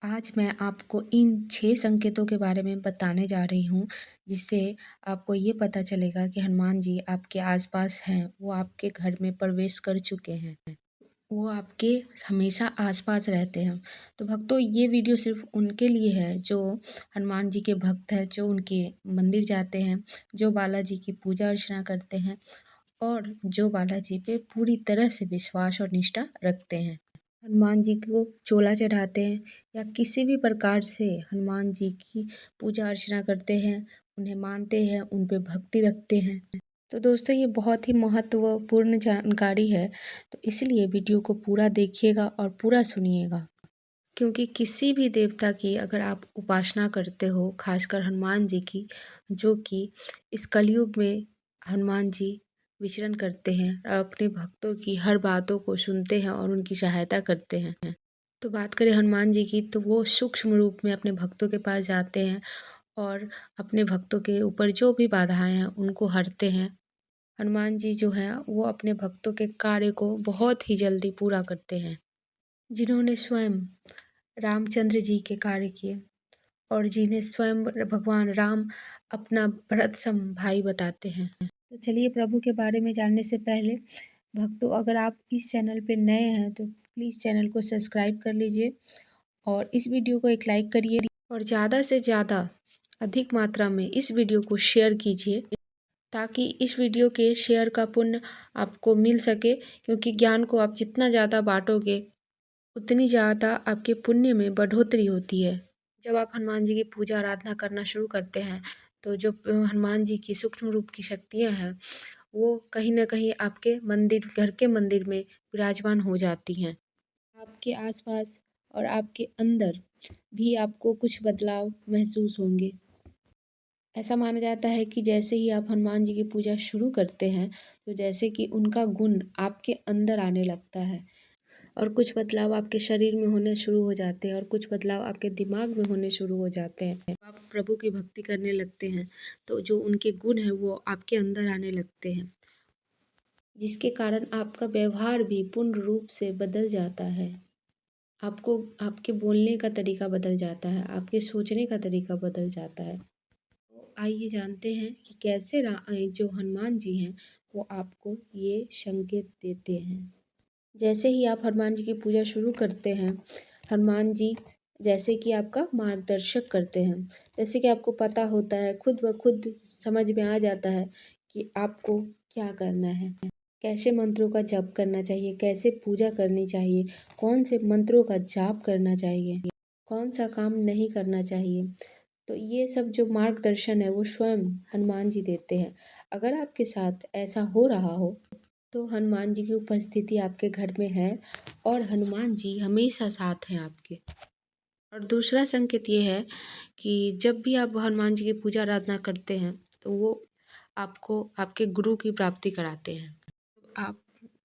आज मैं आपको इन 6 संकेतों के बारे में बताने जा रही हूँ, जिससे आपको ये पता चलेगा कि हनुमान जी आपके आस-पास हैं, वो आपके घर में प्रवेश कर चुके हैं। वो आपके हमेशा आस-पास रहते हैं। तो भक्तों, ये वीडियो सिर्फ़ उनके लिए है जो हनुमान जी के भक्त हैं, जो उनके मंदिर जाते हैं, जो बालाजी की पूजा अर्चना करते हैं और जो बालाजी पे पूरी तरह से विश्वास और निष्ठा रखते हैं। हनुमान जी को चोला चढ़ाते हैं या किसी भी प्रकार से हनुमान जी की पूजा अर्चना करते हैं, उन्हें मानते हैं, उन पे भक्ति रखते हैं। तो दोस्तों, ये बहुत ही महत्वपूर्ण जानकारी है, तो इसलिए वीडियो को पूरा देखिएगा और पूरा सुनिएगा। क्योंकि किसी भी देवता की अगर आप उपासना करते हो, खासकर हनुमान जी की, जो कि इस कलयुग में हनुमान जी विचरण करते हैं और अपने भक्तों की हर बातों को सुनते हैं और उनकी सहायता करते हैं। तो बात करें हनुमान जी की, तो वो सूक्ष्म रूप में अपने भक्तों के पास जाते हैं और अपने भक्तों के ऊपर जो भी बाधाएं हैं उनको हरते हैं। हनुमान जी जो हैं वो अपने भक्तों के कार्य को बहुत ही जल्दी पूरा करते हैं। जिन्होंने स्वयं रामचंद्र जी के कार्य किए और जिन्हें स्वयं भगवान राम अपना भरत सम भाई बताते हैं। तो चलिए, प्रभु के बारे में जानने से पहले भक्तों, अगर आप इस चैनल पे नए हैं तो प्लीज़ चैनल को सब्सक्राइब कर लीजिए और इस वीडियो को एक लाइक करिए और ज़्यादा से ज़्यादा अधिक मात्रा में इस वीडियो को शेयर कीजिए, ताकि इस वीडियो के शेयर का पुण्य आपको मिल सके। क्योंकि ज्ञान को आप जितना ज़्यादा बाँटोगे, उतनी ज़्यादा आपके पुण्य में बढ़ोतरी होती है। जब आप हनुमान जी की पूजा आराधना करना शुरू करते हैं, तो जो हनुमान जी की सूक्ष्म रूप की शक्तियाँ हैं, वो कहीं न कहीं आपके मंदिर, घर के मंदिर में विराजमान हो जाती हैं। आपके आस-पास और आपके अंदर भी आपको कुछ बदलाव महसूस होंगे। ऐसा माना जाता है कि जैसे ही आप हनुमान जी की पूजा शुरू करते हैं, तो जैसे कि उनका गुण आपके अंदर आने लगता है और कुछ बदलाव आपके शरीर में होने शुरू हो जाते हैं और कुछ बदलाव आपके दिमाग में होने शुरू हो जाते हैं। आप प्रभु की भक्ति करने लगते हैं, तो जो उनके गुण हैं वो आपके अंदर आने लगते हैं, जिसके कारण आपका व्यवहार भी पूर्ण रूप से बदल जाता है। आपको आपके बोलने का तरीका बदल जाता है, आपके सोचने का तरीका बदल जाता है। तो आइए जानते हैं कि कैसे जो हनुमान जी हैं वो आपको ये संकेत देते हैं। जैसे ही आप हनुमान जी की पूजा शुरू करते हैं, हनुमान जी जैसे कि आपका मार्गदर्शक करते हैं। जैसे कि आपको पता होता है, खुद ब खुद समझ में आ जाता है कि आपको क्या करना है। कैसे मंत्रों का जप करना चाहिए, कैसे पूजा करनी चाहिए, कौन से मंत्रों का जाप करना चाहिए, कौन सा काम नहीं करना चाहिए। तो ये सब जो मार्गदर्शन है वो स्वयं हनुमान जी देते हैं। अगर आपके साथ ऐसा हो रहा हो, तो हनुमान जी की उपस्थिति आपके घर में है और हनुमान जी हमेशा साथ हैं आपके। और दूसरा संकेत ये है कि जब भी आप हनुमान जी की पूजा आराधना करते हैं, तो वो आपको आपके गुरु की प्राप्ति कराते हैं। आप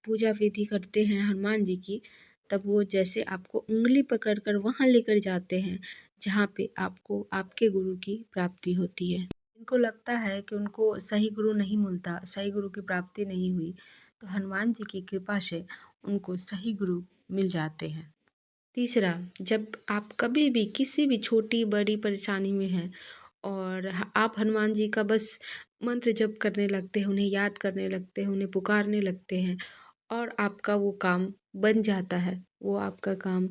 पूजा विधि करते हैं हनुमान जी की, तब वो जैसे आपको उँगली पकड़कर वहाँ लेकर जाते हैं जहाँ पे आपको आपके गुरु की प्राप्ति होती है। इनको लगता है कि उनको सही गुरु नहीं मिलता, सही गुरु की प्राप्ति नहीं हुई, तो हनुमान जी की कृपा से उनको सही गुरु मिल जाते हैं। तीसरा, जब आप कभी भी किसी भी छोटी-बड़ी परेशानी में हैं और आप हनुमान जी का बस मंत्र जप करने लगते हैं, उन्हें याद करने लगते हैं, उन्हें पुकारने लगते हैं और आपका वो काम बन जाता है, वो आपका काम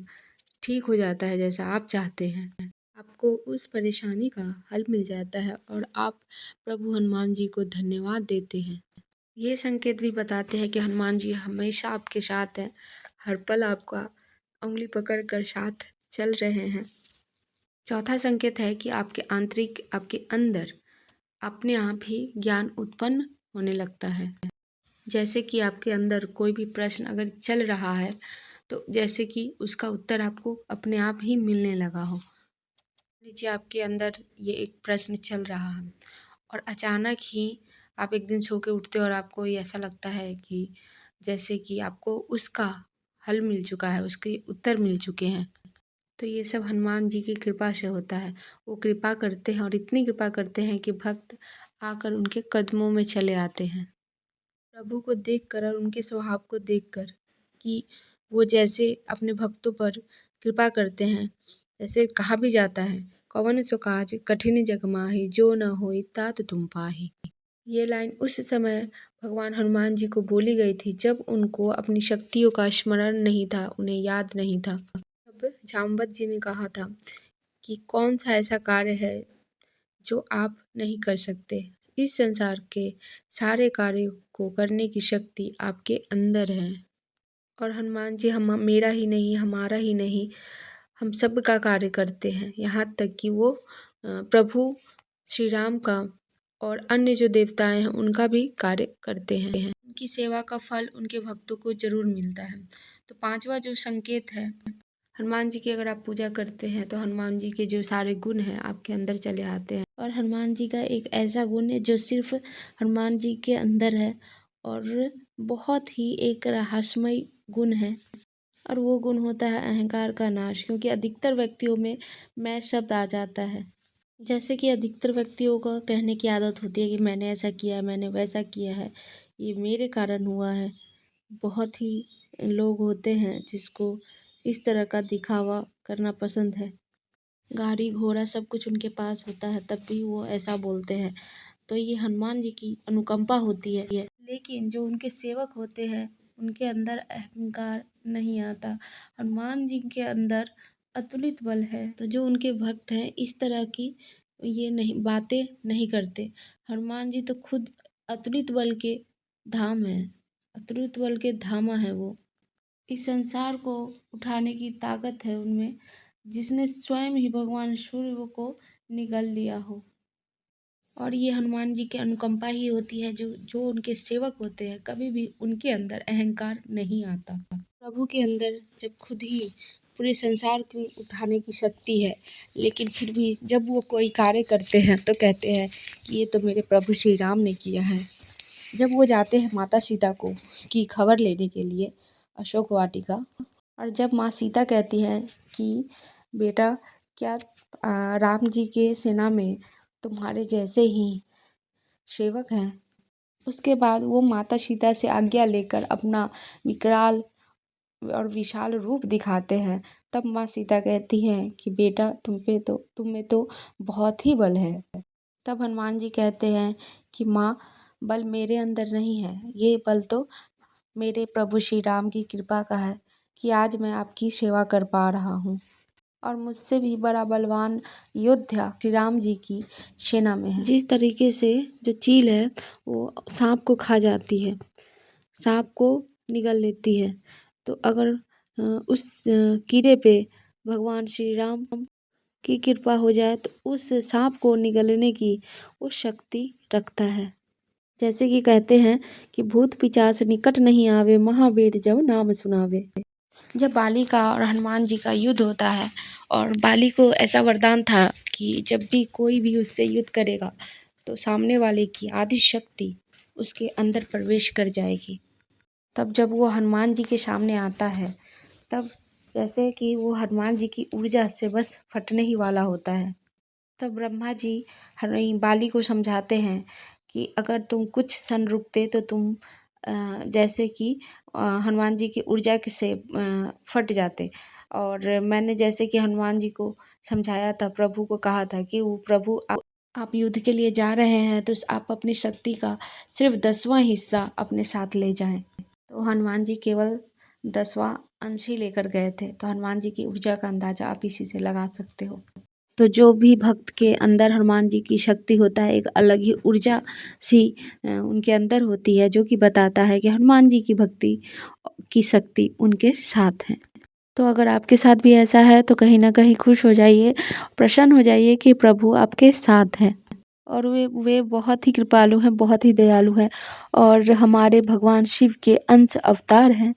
ठीक हो जाता है जैसा आप चाहते हैं। आपको उस परेशानी का हल मिल जाता है और आप प्रभु हनुमान जी को धन्यवाद देते हैं। ये संकेत भी बताते हैं कि हनुमान जी हमेशा आपके साथ हैं, हर पल आपका उँगली पकड़कर साथ चल रहे हैं। चौथा संकेत है कि आपके आंतरिक, आपके अंदर अपने आप ही ज्ञान उत्पन्न होने लगता है। जैसे कि आपके अंदर कोई भी प्रश्न अगर चल रहा है, तो जैसे कि उसका उत्तर आपको अपने आप ही मिलने लगा हो। लीजिए, आपके अंदर ये एक प्रश्न चल रहा है और अचानक ही आप एक दिन सो के उठते हो और आपको ये ऐसा लगता है कि जैसे कि आपको उसका हल मिल चुका है, उसके उत्तर मिल चुके हैं। तो ये सब हनुमान जी की कृपा से होता है। वो कृपा करते हैं और इतनी कृपा करते हैं कि भक्त आकर उनके कदमों में चले आते हैं। प्रभु को देखकर और उनके स्वभाव को देखकर कि वो जैसे अपने भक्तों पर कृपा करते हैं, जैसे कहा भी जाता है, कौन सो काज कठिन जग माही, जो न होई तात तुम पाही। ये लाइन उस समय भगवान हनुमान जी को बोली गई थी जब उनको अपनी शक्तियों का स्मरण नहीं था, उन्हें याद नहीं था। तब जामवंत जी ने कहा था कि कौन सा ऐसा कार्य है जो आप नहीं कर सकते। इस संसार के सारे कार्य को करने की शक्ति आपके अंदर है। और हनुमान जी हम मेरा ही नहीं, हमारा ही नहीं, हम सब का कार्य करते हैं। यहाँ तक कि वो प्रभु श्री राम का और अन्य जो देवताएं हैं उनका भी कार्य करते हैं। उनकी सेवा का फल उनके भक्तों को जरूर मिलता है। तो पांचवा जो संकेत है, हनुमान जी की अगर आप पूजा करते हैं तो हनुमान जी के जो सारे गुण हैं आपके अंदर चले आते हैं। और हनुमान जी का एक ऐसा गुण है जो सिर्फ हनुमान जी के अंदर है और बहुत ही एक रहस्यमय गुण है, और वो गुण होता है अहंकार का नाश। क्योंकि अधिकतर व्यक्तियों में मैं शब्द आ जाता है। जैसे कि अधिकतर व्यक्तियों को कहने की आदत होती है कि मैंने ऐसा किया है, मैंने वैसा किया है, ये मेरे कारण हुआ है। बहुत ही लोग होते हैं जिसको इस तरह का दिखावा करना पसंद है। गाड़ी घोड़ा सब कुछ उनके पास होता है तब भी वो ऐसा बोलते हैं। तो ये हनुमान जी की अनुकंपा होती है। लेकिन जो उनके सेवक होते हैं उनके अंदर अहंकार नहीं आता। हनुमान जी के अंदर अतुलित बल है। तो जो उनके भक्त हैं इस तरह की ये नहीं बातें नहीं करते। हनुमान जी तो खुद अतुलित बल के धाम है, अतुलित बल के धामा है वो। इस संसार को उठाने की ताकत है उनमें, जिसने स्वयं ही भगवान सूर्य को निगल लिया हो। और ये हनुमान जी की अनुकंपा ही होती है जो जो उनके सेवक होते हैं, कभी भी उनके अंदर अहंकार नहीं आता। प्रभु के अंदर जब खुद ही पूरे संसार को उठाने की शक्ति है, लेकिन फिर भी जब वो कोई कार्य करते हैं तो कहते हैं कि ये तो मेरे प्रभु श्री राम ने किया है। जब वो जाते हैं माता सीता को की खबर लेने के लिए अशोक वाटिका, और जब माँ सीता कहती हैं कि बेटा क्या राम जी के सेना में तुम्हारे जैसे ही सेवक हैं, उसके बाद वो माता सीता से आज्ञा लेकर अपना विकराल और विशाल रूप दिखाते हैं। तब माँ सीता कहती हैं कि बेटा तुम में तो बहुत ही बल है। तब हनुमान जी कहते हैं कि माँ बल मेरे अंदर नहीं है, ये बल तो मेरे प्रभु श्री राम की कृपा का है कि आज मैं आपकी सेवा कर पा रहा हूँ। और मुझसे भी बड़ा बलवान योद्धा श्री राम जी की सेना में है। जिस तरीके से जो चील है वो सांप को खा जाती है, सांप को निगल लेती है, तो अगर उस कीड़े पे भगवान श्री राम की कृपा हो जाए तो उस सांप को निगलने की वो शक्ति रखता है। जैसे कि कहते हैं कि भूत पिशाच निकट नहीं आवे, महावीर जब नाम सुनावे। जब बाली का और हनुमान जी का युद्ध होता है और बाली को ऐसा वरदान था कि जब भी कोई भी उससे युद्ध करेगा तो सामने वाले की आदि शक्ति उसके अंदर प्रवेश कर जाएगी। तब जब वो हनुमान जी के सामने आता है तब जैसे कि वो हनुमान जी की ऊर्जा से बस फटने ही वाला होता है। तब ब्रह्मा जी बाली को समझाते हैं कि अगर तुम कुछ क्षण रुकते तो तुम जैसे कि हनुमान जी की ऊर्जा से फट जाते। और मैंने जैसे कि हनुमान जी को समझाया था, प्रभु को कहा था कि वो प्रभु आप युद्ध के लिए जा रहे हैं तो आप अपनी शक्ति का सिर्फ 10वां हिस्सा अपने साथ ले जाएं। तो हनुमान जी केवल 10वां अंश ही लेकर गए थे। तो हनुमान जी की ऊर्जा का अंदाजा आप इसी से लगा सकते हो। तो जो भी भक्त के अंदर हनुमान जी की शक्ति होता है, एक अलग ही ऊर्जा सी उनके अंदर होती है, जो कि बताता है कि हनुमान जी की भक्ति की शक्ति उनके साथ है। तो अगर आपके साथ भी ऐसा है तो कहीं ना कहीं खुश हो जाइए, प्रसन्न हो जाइए कि प्रभु आपके साथ हैं और वे बहुत ही कृपालु हैं, बहुत ही दयालु हैं और हमारे भगवान शिव के अंश अवतार हैं।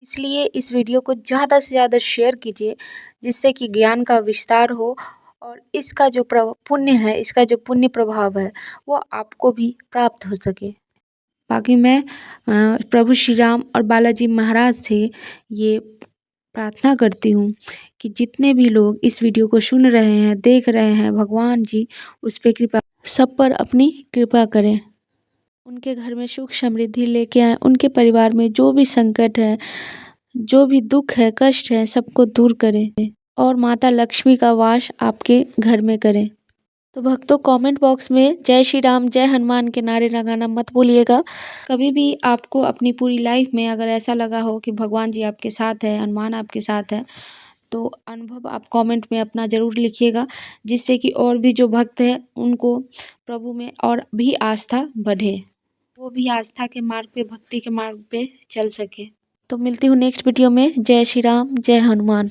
इसलिए इस वीडियो को ज़्यादा से ज़्यादा शेयर कीजिए जिससे कि ज्ञान का विस्तार हो और इसका जो पुण्य है, इसका जो पुण्य प्रभाव है वो आपको भी प्राप्त हो सके। बाकी मैं प्रभु श्री राम और बालाजी महाराज से ये प्रार्थना करती हूँ कि जितने भी लोग इस वीडियो को सुन रहे हैं, देख रहे हैं, भगवान जी उस पर कृपा, सब पर अपनी कृपा करें, उनके घर में सुख समृद्धि लेके आए, उनके परिवार में जो भी संकट है, जो भी दुख है, कष्ट है, सबको दूर करें और माता लक्ष्मी का वास आपके घर में करें। तो भक्तों, कमेंट बॉक्स में जय श्री राम जय हनुमान के नारे लगाना मत भूलिएगा। कभी भी आपको अपनी पूरी लाइफ में अगर ऐसा लगा हो कि भगवान जी आपके साथ है, हनुमान आपके साथ है, तो अनुभव आप कमेंट में अपना ज़रूर लिखिएगा, जिससे कि और भी जो भक्त हैं उनको प्रभु में और भी आस्था बढ़े, वो भी आस्था के मार्ग पे, भक्ति के मार्ग पे चल सके। तो मिलती हूँ नेक्स्ट वीडियो में। जय श्री राम जय हनुमान।